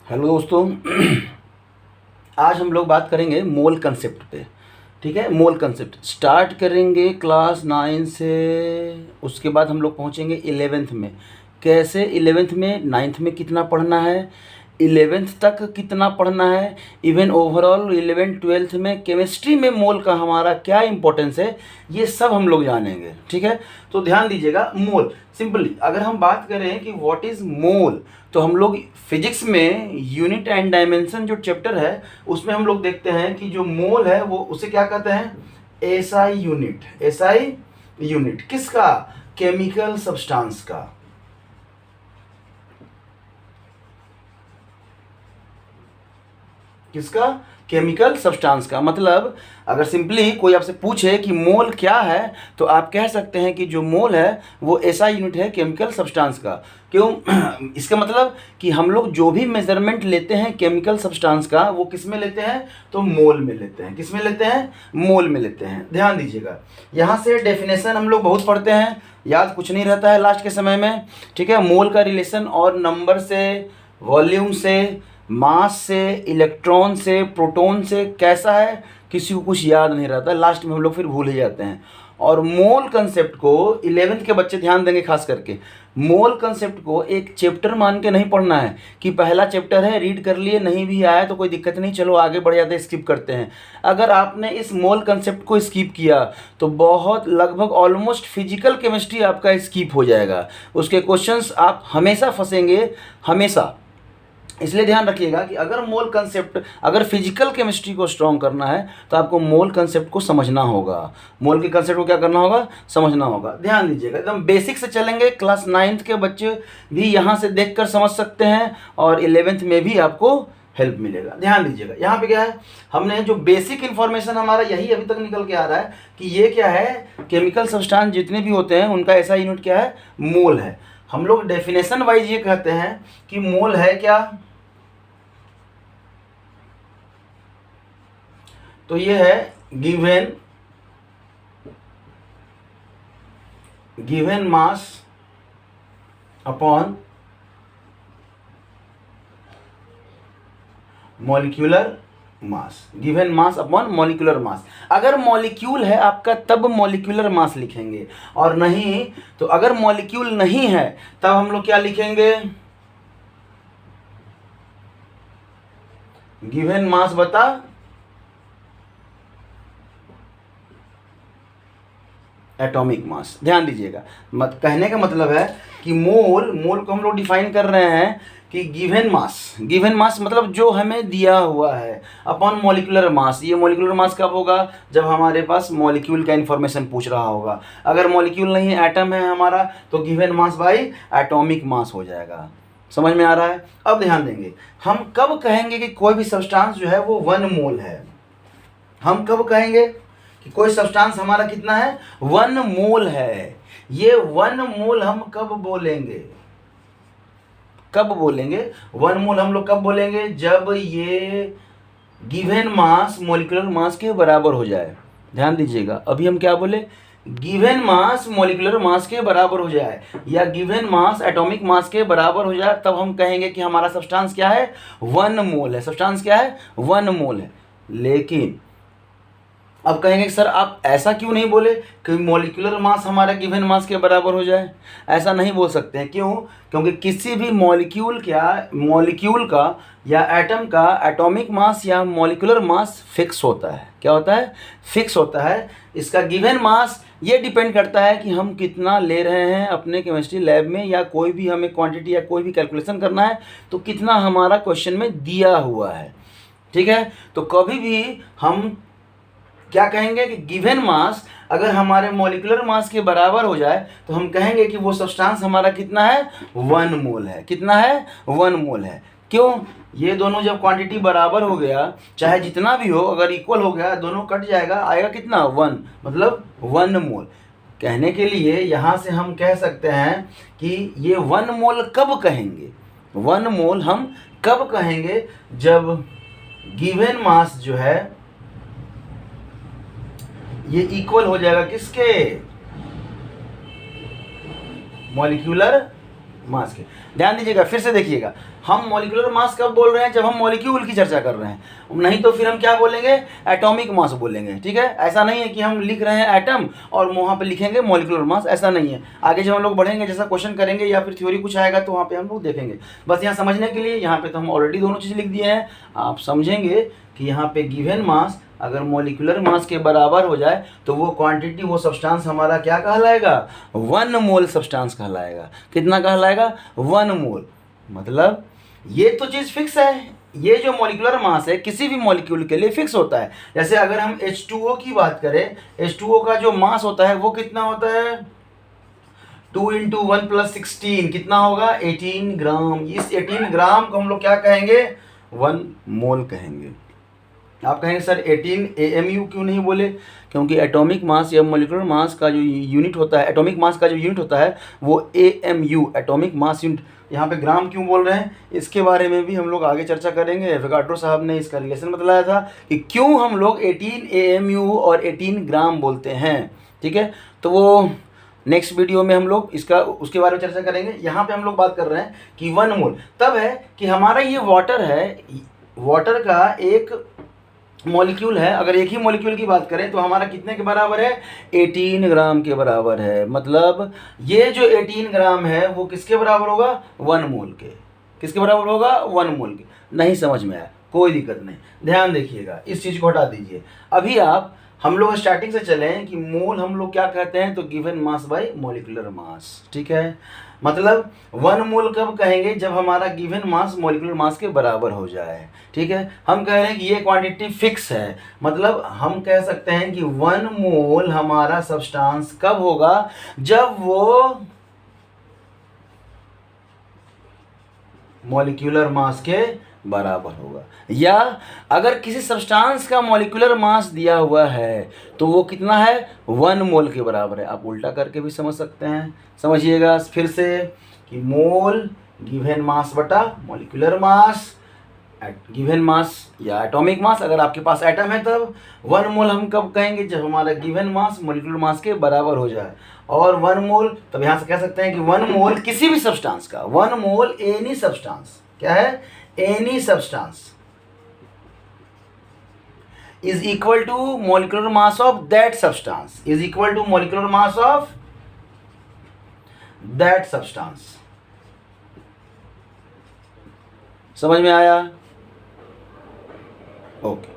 Hello दोस्तों। आज हम लोग बात करेंगे मोल कंसेप्ट पे। ठीक है, मोल कंसेप्ट स्टार्ट करेंगे क्लास 9 से। उसके बाद हम लोग पहुंचेंगे 11th में। कैसे 11th में, 9th में कितना पढ़ना है, 11th तक कितना पढ़ना है, इवन ओवरऑल 11 12th में केमिस्ट्री में मोल का हमारा क्या इंपॉर्टेंस है, ये सब हम लोग जानेंगे। ठीक है, तो ध्यान दीजिएगा। मोल सिंपली अगर हम बात करें कि व्हाट इज़ मोल, तो हम लोग फिजिक्स में यूनिट एंड डायमेंशन जो चैप्टर है उसमें हम लोग देखते हैं कि जो मोल है वो उसे क्या कहते हैं, एसआई यूनिट। एसआई यूनिट किसका, केमिकल सब्सटेंस का। किसका, केमिकल सब्सटेंस का। मतलब अगर सिंपली कोई आपसे पूछे कि मोल क्या है, तो आप कह सकते हैं कि जो मोल है वो ऐसा यूनिट है केमिकल सब्सटेंस का। क्यों? इसका मतलब कि हम लोग जो भी मेजरमेंट लेते हैं केमिकल सब्सटेंस का, वो किस में लेते हैं, तो मोल में लेते हैं। किस में लेते हैं, मोल में लेते हैं। ध्यान दीजिएगा, यहाँ से डेफिनेशन हम लोग बहुत पढ़ते हैं, याद कुछ नहीं रहता है लास्ट के समय में। ठीक है, मोल का रिलेशन और नंबर से, वॉल्यूम से, मास से, इलेक्ट्रॉन से, प्रोटॉन से कैसा है, किसी को कुछ याद नहीं रहता, लास्ट में हम लोग फिर भूल ही जाते हैं। और मोल कंसेप्ट को 11th के बच्चे ध्यान देंगे खास करके, मोल कंसेप्ट को एक चैप्टर मान के नहीं पढ़ना है कि पहला चैप्टर है, रीड कर लिए, नहीं भी आया तो कोई दिक्कत नहीं, चलो आगे बढ़ जाते हैं, स्किप करते हैं। अगर आपने इस मोल कंसेप्ट को स्किप किया तो बहुत लगभग ऑलमोस्ट फिजिकल केमिस्ट्री आपका स्किप हो जाएगा। उसके क्वेश्चंस आप हमेशा फंसेंगे, हमेशा। इसलिए ध्यान रखिएगा कि अगर मोल कंसेप्ट, अगर फिजिकल केमिस्ट्री को स्ट्रॉन्ग करना है तो आपको मोल कंसेप्ट को समझना होगा। मोल के कंसेप्ट को क्या करना होगा, समझना होगा। ध्यान दीजिएगा, एकदम बेसिक से चलेंगे। क्लास 9th के बच्चे भी यहाँ से देखकर समझ सकते हैं और 11th में भी आपको हेल्प मिलेगा। ध्यान दीजिएगा, यहाँ पे क्या है, हमने जो बेसिक इन्फॉर्मेशन हमारा यही अभी तक निकल के आ रहा है कि ये क्या है, केमिकल सब्सटेंस जितने भी होते हैं उनका ऐसा यूनिट क्या है, मोल है। हम लोग डेफिनेशन वाइज ये कहते हैं कि मोल है क्या, तो ये है given mass upon molecular mass. Given mass upon molecular mass. अगर मॉलिक्यूल है आपका तब मॉलिक्यूलर मास लिखेंगे, और नहीं तो अगर मॉलिक्यूल नहीं है तब हम लोग क्या लिखेंगे, गिवन मास बता एटॉमिक मास। ध्यान दीजिएगा, मत कहने का मतलब है कि मोल को हम लोग डिफाइन कर रहे हैं कि गिवन मास मतलब जो हमें दिया हुआ है, अपॉन मॉलिक्यूलर मास। ये मॉलिक्यूलर मास कब होगा, जब हमारे पास मॉलिक्यूल का इन्फॉर्मेशन पूछ रहा होगा। अगर मॉलिक्यूल नहीं है, एटम है हमारा, तो given mass by atomic mass हो जाएगा। समझ में आ रहा है? अब ध्यान देंगे, हम कब कहेंगे कि कोई भी सब्सटेंस जो है वो 1 मोल है। हम कब कहेंगे कि कोई सब्सटेंस हमारा कितना है, 1 मोल है। ये 1 मोल हम कब बोलेंगे, 1 मोल हम लोग कब बोलेंगे, जब ये गिवन मास मॉलिक्यूलर मास के बराबर हो जाए। ध्यान दीजिएगा, अभी हम क्या बोले, गिवन मास मॉलिक्यूलर मास के बराबर हो जाए, या गिवन मास एटॉमिक मास के बराबर हो जाए, तब हम कहेंगे कि हमारा सब्सटेंस क्या है, 1 मोल है। सब्सटेंस क्या है, 1 मोल है। लेकिन अब कहेंगे कि सर आप ऐसा क्यों नहीं बोले कि मॉलिक्यूलर मास हमारा गिवन मास के बराबर हो जाए। ऐसा नहीं बोल सकते हैं। क्यों? क्योंकि किसी भी मॉलिक्यूल का या एटम का एटॉमिक मास या मॉलिक्यूलर मास फिक्स होता है। क्या होता है? फिक्स होता है। इसका गिवन मास ये डिपेंड करता है कि हम कितना ले रहे हैं अपने केमिस्ट्री लैब में, या कोई भी हमें क्वांटिटी या कोई भी कैलकुलेशन करना है तो कितना हमारा क्वेश्चन में दिया हुआ है। ठीक है, तो कभी भी हम क्या कहेंगे कि गिवन मास अगर हमारे मॉलिक्यूलर मास के बराबर हो जाए तो हम कहेंगे कि वो सब्सटेंस हमारा कितना है, 1 मोल है। कितना है, 1 मोल है। क्यों? ये दोनों जब क्वांटिटी बराबर हो गया, चाहे जितना भी हो, अगर इक्वल हो गया, दोनों कट जाएगा, आएगा कितना, 1, मतलब 1 मोल। कहने के लिए यहाँ से हम कह सकते हैं कि ये 1 मोल कब कहेंगे, 1 मोल हम कब कहेंगे, जब गिवन मास जो है ये इक्वल हो जाएगा किसके, मॉलिक्यूलर मास के। ध्यान दीजिएगा, फिर से देखिएगा, हम मॉलिक्यूलर मास कब बोल रहे हैं, जब हम मॉलिक्यूल की चर्चा कर रहे हैं, नहीं तो फिर हम क्या बोलेंगे, एटॉमिक मास बोलेंगे। ठीक है, ऐसा नहीं है कि हम लिख रहे हैं एटम और वहाँ पे लिखेंगे मॉलिक्यूलर मास, ऐसा नहीं है। आगे जब हम लोग बढ़ेंगे, जैसा क्वेश्चन करेंगे या फिर थ्योरी कुछ आएगा तो वहाँ पे हम लोग देखेंगे। बस यहाँ समझने के लिए, यहाँ पे तो हम ऑलरेडी दोनों चीज़ लिख दिए हैं। आप समझेंगे कि यहाँ पे गिवन मास अगर मॉलिक्यूलर मास के बराबर हो जाए तो वो क्वांटिटी, वो सब्सटेंस हमारा क्या कहलाएगा, 1 मोल सब्सटेंस कहलाएगा। कितना कहलाएगा, 1 मोल। मतलब ये तो चीज़ फिक्स है, ये जो मॉलिक्यूलर मास है किसी भी मॉलिक्यूल के लिए फिक्स होता है। जैसे अगर हम H2O की बात करें, H2O का जो मास होता है वो कितना होता है, 2 × 1 + 16 कितना होगा, 18 ग्राम। इस 18 ग्राम को हम लोग क्या कहेंगे, 1 मोल कहेंगे। आप कहेंगे सर 18 AMU क्यों नहीं बोले, क्योंकि एटॉमिक मास या मॉलिक्यूलर मास का जो यूनिट होता है, एटॉमिक मास का जो यूनिट होता है वो AMU, एटॉमिक मास यूनिट। यहाँ पे ग्राम क्यों बोल रहे हैं, इसके बारे में भी हम लोग आगे चर्चा करेंगे। एवोगाड्रो साहब ने इसका रिलेशन बतलाया था कि क्यों हम लोग 18 AMU और 18 ग्राम बोलते हैं। ठीक है, तो वो नेक्स्ट वीडियो में हम लोग इसका, उसके बारे में चर्चा करेंगे। यहाँ पे हम लोग बात कर रहे हैं कि 1 मोल तब है कि हमारा ये वाटर है, वाटर का एक मॉलिक्यूल है। अगर एक ही मॉलिक्यूल की बात करें तो हमारा कितने के बराबर है, 18 ग्राम के बराबर है। मतलब ये जो 18 ग्राम है वो किसके बराबर होगा, 1 मोल के। किसके बराबर होगा, 1 मोल के। नहीं समझ में आया, कोई दिक्कत नहीं, ध्यान देखिएगा, इस चीज़ को हटा दीजिए। अभी आप, हम लोग स्टार्टिंग से चलें कि मोल हम लोग क्या कहते हैं, तो given mass by molecular mass. ठीक है, मतलब 1 मोल कब कहेंगे, जब हमारा गिवन मास मॉलिक्यूलर मास के बराबर हो जाए। ठीक है, हम कह रहे हैं कि ये क्वांटिटी फिक्स है, मतलब हम कह सकते हैं कि 1 मोल हमारा सब्सटेंस कब होगा, जब वो मॉलिक्यूलर मास के बराबर होगा। या अगर किसी सब्सटेंस का मॉलिक्यूलर मास दिया हुआ है तो वो कितना है, 1 मोल के बराबर है। आप उल्टा करके भी समझ सकते हैं। समझिएगा फिर से कि मोल गिवन मास बटा मॉलिक्यूलर मास, गिवन मास या एटॉमिक मास, अगर आपके पास एटम है तब 1 मोल हम कब कहेंगे, जब हमारा गिवन मास मॉलिक्यूलर मास के बराबर हो जाए। और 1 मोल, तब यहाँ से कह सकते हैं कि 1 मोल किसी भी सब्सटेंस का, 1 मोल एनी सब्सटेंस, क्या है, any substance is equal to molecular mass of that substance, is equal to molecular mass of that substance। समझ में आया, ओके।